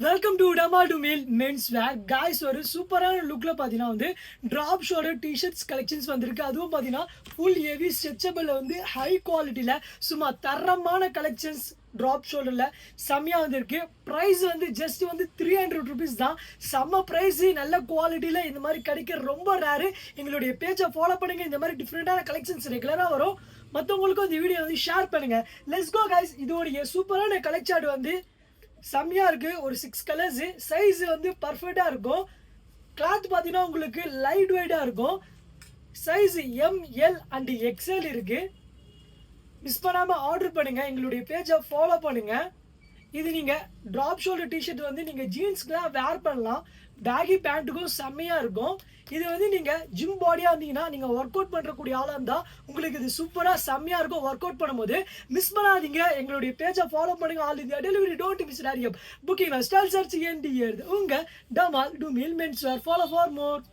Welcome to டமா டு மீல் மென்ஸ் வேர் காய்ஸ். ஒரு சூப்பரான லுக்கில் பார்த்தீங்கன்னா வந்து ட்ராப் ஷோல்டர் டிஷர்ட்ஸ் கலெக்ஷன்ஸ் வந்திருக்கு. அதுவும் பார்த்தீங்கன்னா ஃபுல் ஹெவி ஸ்ட்ரெச்சபிளில் வந்து ஹை குவாலிட்டியில் சும்மா தரமான கலெக்ஷன்ஸ் ட்ராப் ஷோல்டரில் செம்மையாக வந்திருக்கு. ப்ரைஸ் வந்து ஜஸ்ட் வந்து 300 rupees தான். செம்ம ப்ரைஸு, நல்ல குவாலிட்டியில் இந்த மாதிரி கிடைக்க ரொம்ப ரேரு. எங்களுடைய பேஜை ஃபாலோ பண்ணுங்கள். இந்த மாதிரி டிஃப்ரெண்ட்டான கலெக்ஷன்ஸ் ரெகுலராக வரும். மற்றவங்களுக்கும் இந்த வீடியோ வந்து ஷேர் பண்ணுங்கள். Let's go guys. இதோடைய சூப்பரான கலெக்ஷன் வந்து செம்மையாக இருக்குது. ஒரு 6 கலர்ஸு, சைஸு வந்து பர்ஃபெக்டாக இருக்கும். கிளாத் பார்த்தீங்கன்னா உங்களுக்கு லைட் வெயிட்டாக இருக்கும். சைஸு எம்எல் அண்ட் எக்ஸ்எல் இருக்குது. மிஸ் பண்ணாமல் ஆர்டர் பண்ணுங்கள். எங்களுடைய பேஜை ஃபாலோ பண்ணுங்கள். இது நீங்கள் ட்ராப் ஷோல்டர் டிஷர்ட் வந்து நீங்கள் ஜீன்ஸ்க்குலாம் வேர் பண்ணலாம். பேகி பேண்ட்டுக்கும் செம்மையாக இருக்கும். இது வந்து நீங்கள் ஜிம் பாடியாக இருந்தீங்கன்னா, நீங்கள் ஒர்க் அவுட் பண்ணுறக்கூடிய ஆளாக இருந்தால் உங்களுக்கு இது சூப்பராக செம்மையாக இருக்கும். ஒர்க் அவுட் பண்ணும்போது மிஸ் பண்ணாதீங்க. எங்களுடைய பேஜை ஃபாலோ பண்ணுங்கள். All India delivery, don't miss booking style search உங்கள் டமால் டு மீல் men's wear. Follow for more.